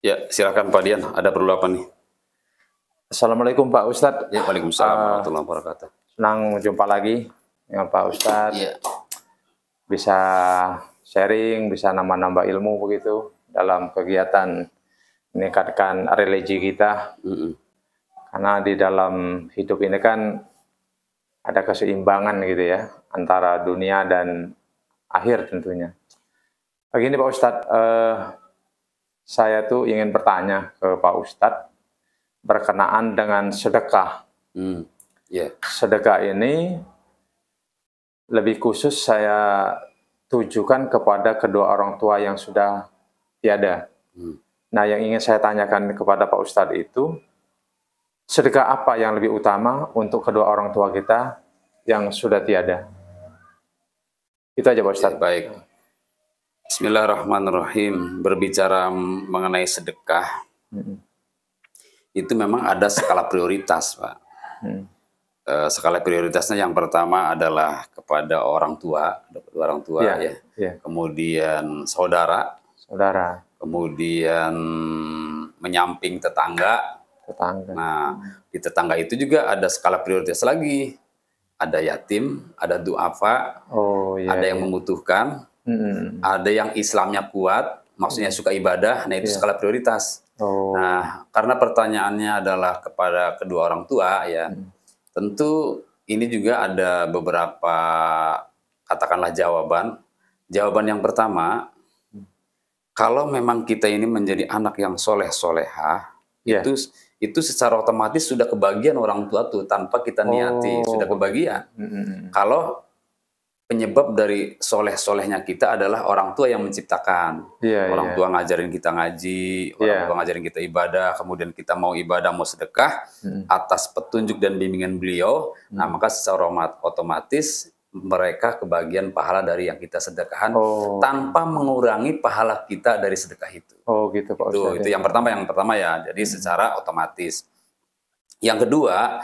Ya, silakan Pak Dian. Ada perlu apa nih? Assalamualaikum Pak Ustadz. Ya, Waalaikumsalam warahmatullahi wabarakatuh. Senang jumpa lagi dengan Pak Ustadz. Iya. Bisa sharing, bisa nambah-nambah ilmu begitu dalam kegiatan meningkatkan religi kita. Karena di dalam hidup ini kan ada keseimbangan gitu ya antara dunia dan akhir tentunya. Begini Pak Ustadz, saya tuh ingin bertanya ke Pak Ustadz berkenaan dengan sedekah. Sedekah ini lebih khusus saya tujukan kepada kedua orang tua yang sudah tiada. Nah, yang ingin saya tanyakan kepada Pak Ustadz itu, sedekah apa yang lebih utama untuk kedua orang tua kita yang sudah tiada? Itu aja Pak Ustadz. Baik. Bismillahirrahmanirrahim. Berbicara mengenai sedekah, itu memang ada skala prioritas, Pak. Skala prioritasnya yang pertama adalah kepada orang tua, kemudian saudara, kemudian menyamping tetangga. Nah, di tetangga itu juga ada skala prioritas lagi. Ada yatim, ada duafa, ada yang membutuhkan, ada yang Islamnya kuat, maksudnya suka ibadah. Nah, itu skala prioritas. Nah, karena pertanyaannya adalah kepada kedua orang tua, ya, tentu ini juga ada beberapa, katakanlah jawaban. Jawaban yang pertama, kalau memang kita ini menjadi anak yang soleh-solehah, itu secara otomatis sudah kebagian orang tua tuh tanpa kita niati, sudah kebagian. Kalau penyebab dari soleh-solehnya kita adalah orang tua yang menciptakan. Orang tua ngajarin kita ngaji, orang tua ngajarin kita ibadah, kemudian kita mau ibadah, mau sedekah atas petunjuk dan bimbingan beliau. Nah, maka secara otomatis mereka kebagian pahala dari yang kita sedekahkan tanpa mengurangi pahala kita dari sedekah itu. Gitu Pak Ustadz. Itu yang pertama ya. Jadi secara otomatis. Yang kedua,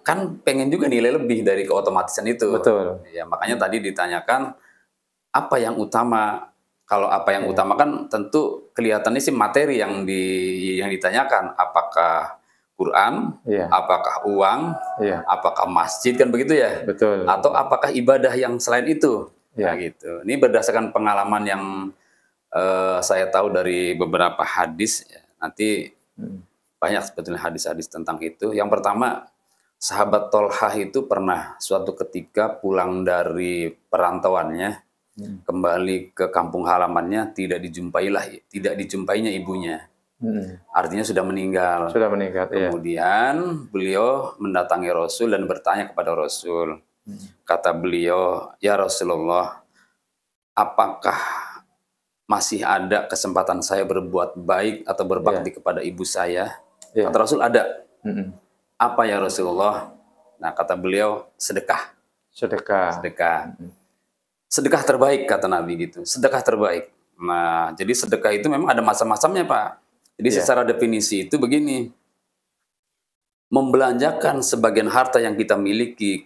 kan pengen juga nilai lebih dari keotomatisan itu. Betul. Ya, makanya tadi ditanyakan apa yang utama. Kalau apa yang utama kan tentu kelihatannya sih materi yang ditanyakan. Apakah Quran, apakah uang, apakah masjid, kan begitu ya? Betul. Atau apakah ibadah yang selain itu? Nah, gitu. Ini berdasarkan pengalaman yang saya tahu dari beberapa hadis. Ya. Nanti banyak sebetulnya hadis-hadis tentang itu. Yang pertama, sahabat Tolhah itu pernah suatu ketika pulang dari perantauannya, kembali ke kampung halamannya, tidak dijumpainya ibunya. Artinya sudah meninggal. Kemudian beliau mendatangi Rasul dan bertanya kepada Rasul. Kata beliau, "Ya Rasulullah, apakah masih ada kesempatan saya berbuat baik atau berbakti kepada ibu saya?" Kata Rasul, "Ada." "Apa ya Rasulullah?" Nah, kata beliau, sedekah. Sedekah terbaik, kata Nabi gitu. Sedekah terbaik. Nah, jadi sedekah itu memang ada macam-macamnya, Pak. Jadi secara definisi itu begini. Membelanjakan sebagian harta yang kita miliki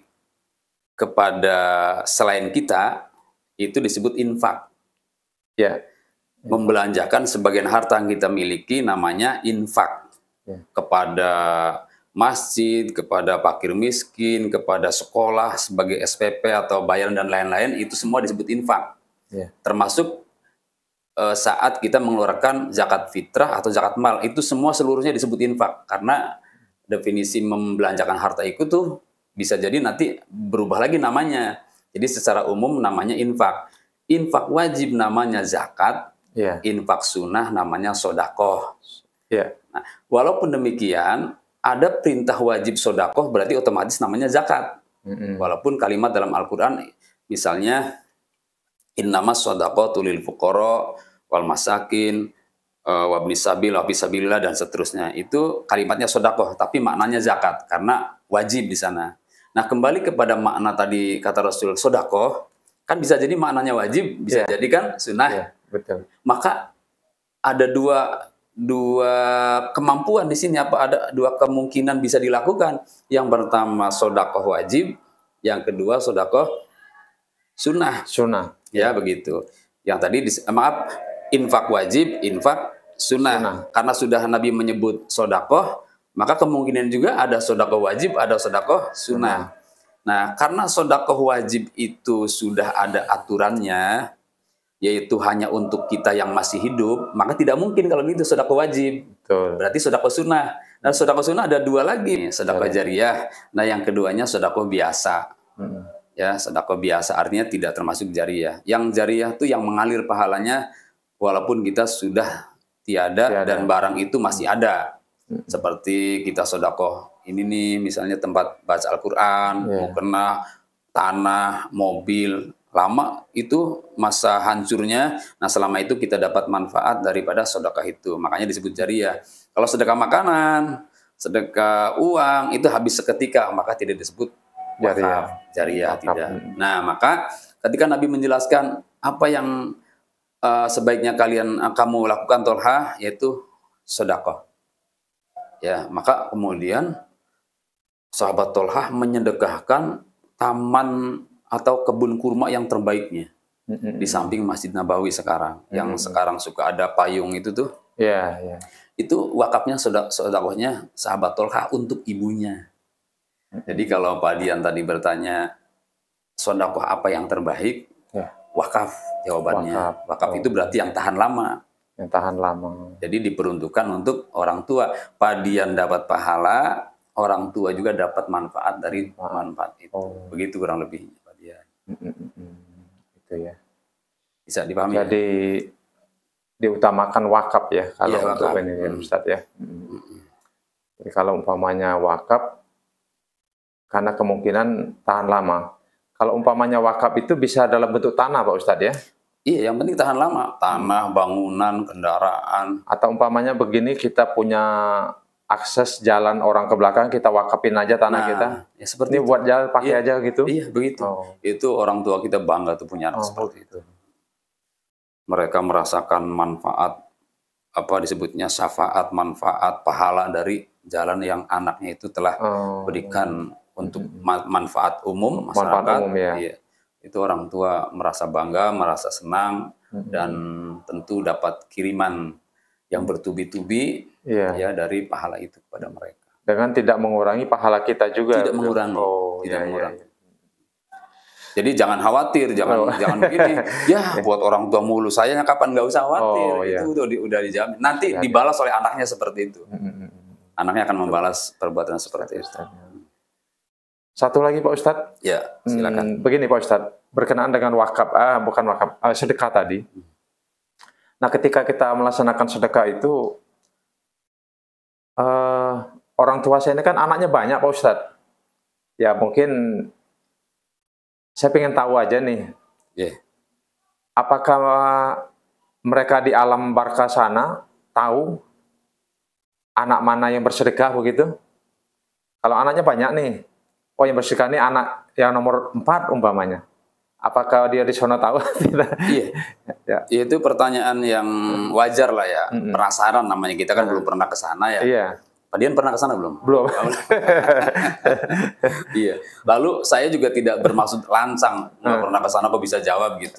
kepada selain kita, itu disebut infak. Membelanjakan sebagian harta yang kita miliki namanya infak. Kepada masjid, kepada fakir miskin, kepada sekolah sebagai SPP atau bayaran dan lain-lain, itu semua disebut infak. Termasuk saat kita mengeluarkan zakat fitrah atau zakat mal, itu semua seluruhnya disebut infak. Karena definisi membelanjakan harta itu tuh bisa jadi nanti berubah lagi namanya. Jadi secara umum namanya infak. Infak wajib namanya zakat, infak sunnah namanya sodakoh. Nah, walaupun demikian, ada perintah wajib sodakoh berarti otomatis namanya zakat. Walaupun kalimat dalam Al-Quran, misalnya, innamas sodakoh lil fuqara wal masakin wabni sabil wabisabilillah dan seterusnya. Itu kalimatnya sodakoh, tapi maknanya zakat karena wajib di sana. Nah, kembali kepada makna tadi kata Rasul sodakoh, kan bisa jadi maknanya wajib, bisa jadi kan sunnah. Betul. Maka ada dua kemampuan di sini, ada dua kemungkinan bisa dilakukan. Yang pertama sodakoh wajib, yang kedua sodakoh sunnah. Ya begitu. Yang tadi infak wajib, infak sunnah. Karena sudah Nabi menyebut sodakoh, maka kemungkinan juga ada sodakoh wajib, ada sodakoh sunnah. Nah, karena sodakoh wajib itu sudah ada aturannya, yaitu hanya untuk kita yang masih hidup, maka tidak mungkin kalau gitu sodakoh wajib. Betul. Berarti sodakoh sunnah. Nah, sodakoh sunnah ada dua lagi, sodakoh jariyah. Nah, yang keduanya sodakoh biasa. Ya, sodakoh biasa artinya tidak termasuk jariyah. Yang jariyah itu yang mengalir pahalanya walaupun kita sudah tiada dan barang itu masih ada. Seperti kita sodakoh ini nih, misalnya tempat baca Al-Quran, mukena, tanah, mobil, lama itu masa hancurnya. Nah, selama itu kita dapat manfaat daripada sedekah itu. Makanya disebut jariyah. Kalau sedekah makanan, sedekah uang itu habis seketika, maka tidak disebut wakaf, jariyah tidak. Nah, maka ketika Nabi menjelaskan apa yang sebaiknya kamu lakukan tolha, yaitu sedekah. Ya, maka kemudian sahabat tolha menyedekahkan taman atau kebun kurma yang terbaiknya di samping Masjid Nabawi sekarang, yang sekarang suka ada payung itu tuh. Itu wakafnya sedekahnya sahabat tolha untuk ibunya. Jadi kalau Pak Dian tadi bertanya sedekah apa yang terbaik, wakaf jawabannya. Wakaf itu berarti yang tahan lama. Yang tahan lama. Jadi diperuntukkan untuk orang tua. Pak Dian dapat pahala, orang tua juga dapat manfaat dari manfaat itu. Begitu kurang lebihnya Pak Dian. Itu ya. Bisa dipahami. Jadi diutamakan wakaf ya kalau untuk ini ya Ustaz ya. Jadi kalau umpamanya wakaf, karena kemungkinan tahan lama. Kalau umpamanya wakaf itu bisa dalam bentuk tanah Pak Ustadz ya? Iya, yang penting tahan lama. Tanah, bangunan, kendaraan. Atau umpamanya begini, kita punya akses jalan orang ke belakang, kita wakafin aja tanah kita. Ya seperti ini itu. Buat jalan pakai aja gitu? Iya, begitu. Itu orang tua kita bangga tuh punya anak seperti itu. Mereka merasakan manfaat, apa disebutnya, syafaat, manfaat, pahala dari jalan yang anaknya itu telah berikan untuk manfaat umum masyarakat. Manfaat umum, ya. Iya. Itu orang tua merasa bangga, merasa senang, dan tentu dapat kiriman yang bertubi-tubi ya dari pahala itu kepada mereka. Dengan tidak mengurangi pahala kita juga. Tidak mengurangi. Tidak mengurangi. Jadi jangan khawatir, jangan begini. Ya, buat orang tua mulu, sayanya kapan, nggak usah khawatir. Itu udah dijamin. Nanti dibalas oleh anaknya seperti itu. Anaknya akan membalas perbuatan seperti itu. Satu lagi Pak Ustadz. Ya, silakan. Begini Pak Ustadz, berkenaan dengan wakaf, bukan wakaf, sedekah tadi. Nah, ketika kita melaksanakan sedekah itu, orang tua saya ini kan anaknya banyak Pak Ustadz. Ya mungkin saya pengen tahu aja nih, apakah mereka di alam barkah sana tahu anak mana yang bersedekah begitu? Kalau anaknya banyak nih, yang bersedekah ini anak yang nomor 4 umpamanya. Apakah dia di sana tahu? Tidak. Iya. Itu pertanyaan yang wajar lah ya. Penasaran namanya, kita kan belum pernah ke sana ya. Iya. Pak Dian pernah ke sana belum? Belum. Iya. Lalu saya juga tidak bermaksud lancang, nggak pernah ke sana kok bisa jawab gitu.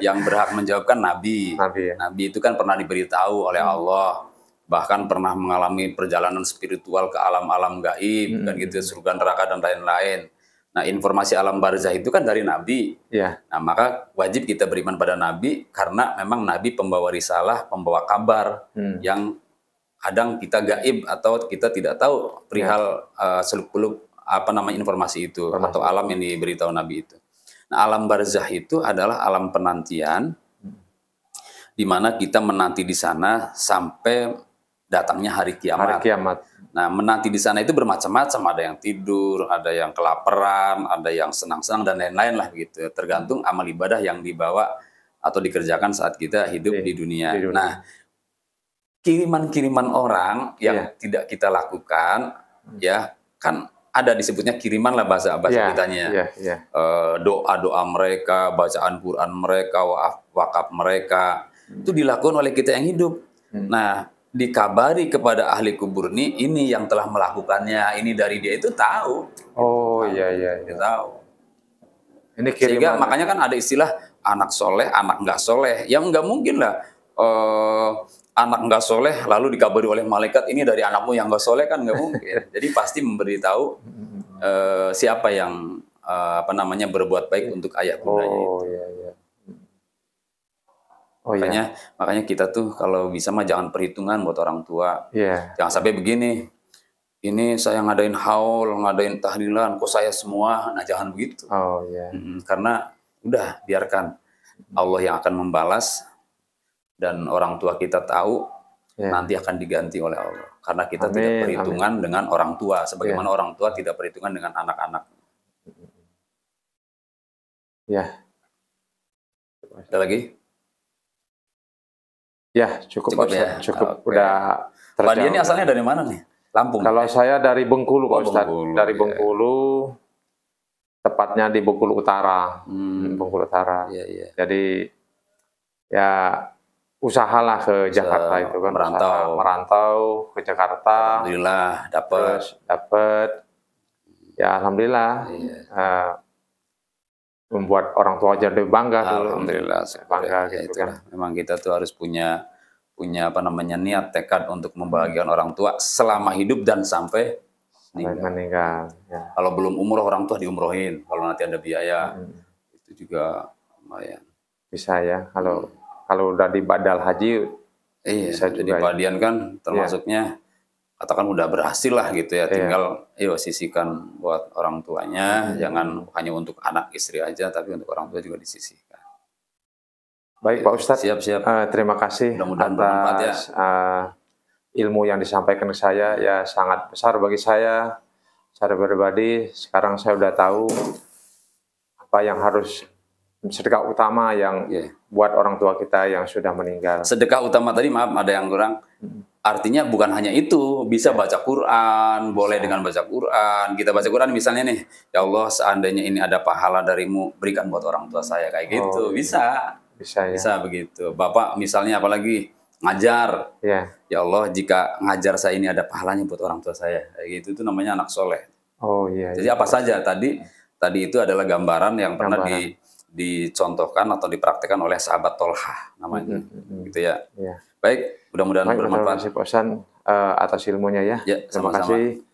Yang berhak menjawab kan Nabi. Nabi itu kan pernah diberitahu oleh Allah, bahkan pernah mengalami perjalanan spiritual ke alam-alam gaib, kan gitu, surga neraka dan lain-lain. Nah, informasi alam barzah itu kan dari Nabi. Nah, maka wajib kita beriman pada Nabi, karena memang Nabi pembawa risalah, pembawa kabar yang kadang kita gaib atau kita tidak tahu perihal seluk-beluk informasi itu atau alam yang diberitahu Nabi itu. Nah, alam barzah itu adalah alam penantian, di mana kita menanti di sana sampai datangnya hari kiamat. Nah, menanti di sana itu bermacam-macam, ada yang tidur, ada yang kelaparan, ada yang senang-senang dan lain-lain lah gitu. Tergantung amal ibadah yang dibawa atau dikerjakan saat kita hidup di dunia. Nah, kiriman-kiriman orang yang tidak kita lakukan, ya kan ada disebutnya kiriman lah bahasa kitanya. Doa-doa mereka, bacaan Quran mereka, wakaf mereka, itu dilakukan oleh kita yang hidup. Nah, dikabari kepada ahli kubur ini yang telah melakukannya, ini dari dia, itu tahu. Dia tahu. Ini sehingga makanya kan ada istilah anak soleh, anak nggak soleh. Yang nggak mungkin lah anak nggak soleh lalu dikabari oleh malaikat ini dari anakmu yang nggak soleh, kan nggak mungkin. Jadi pasti memberitahu siapa yang berbuat baik untuk ayah bundanya itu. Iya, iya. Makanya kita tuh kalau bisa mah jangan perhitungan buat orang tua. Iya. Jangan sampai begini, ini saya ngadain haul, ngadain tahlilan, kok saya semua. Nah, jangan begitu. Oh iya. Karena udah biarkan Allah yang akan membalas, dan orang tua kita tahu nanti akan diganti oleh Allah. Karena kita tidak perhitungan dengan orang tua, sebagaimana orang tua tidak perhitungan dengan anak-anak. Ya. Ada lagi? Ya, cukup ya. Cukup. Udah terjawab. Pak Dian ini asalnya dari mana nih? Lampung? Kalau saya dari Bengkulu, Pak Ustadz. Dari Bengkulu, tepatnya di Bengkulu Utara. Bengkulu Utara. Jadi ya usahalah ke Jakarta itu kan. Merantau ke Jakarta. Alhamdulillah dapat. Ya alhamdulillah. Membuat orang tua jadi bangga tuh. Alhamdulillah, bangga gitu kan. Memang kita tuh harus punya niat, tekad untuk membahagiakan orang tua selama hidup dan sampai meninggal. Ya. Kalau belum umroh, orang tua diumrohin. Kalau nanti ada biaya, itu juga lumayan. Bisa ya. Kalau udah di badal haji, bisa juga. Jadi Pak Dian kan termasuknya katakan udah berhasil lah gitu ya. Tinggal sisihkan buat orang tuanya. Jangan hanya untuk anak istri aja, tapi untuk orang tua juga disisihkan. Baik Pak Ustadz, siap. Terima kasih atas ilmu yang disampaikan ke saya, ya sangat besar bagi saya secara pribadi. Sekarang saya udah tahu apa yang harus sedekah utama yang buat orang tua kita yang sudah meninggal. Sedekah utama tadi, maaf ada yang kurang. Artinya bukan hanya itu, bisa baca Quran, boleh dengan baca Quran. Kita baca Quran misalnya nih, ya Allah seandainya ini ada pahala darimu, berikan buat orang tua saya, kayak gitu. Bisa begitu. Bapak misalnya apalagi ngajar, ya Allah jika ngajar saya ini ada pahalanya buat orang tua saya, kayak gitu, itu namanya anak soleh. Jadi apa saja tadi itu adalah gambaran yang pernah dicontohkan atau dipraktekkan oleh sahabat Tolhah namanya, gitu ya. Baik, mudah-mudahan bermanfaat. Terima kasih Pak Ustadz atas ilmunya ya. Terima kasih.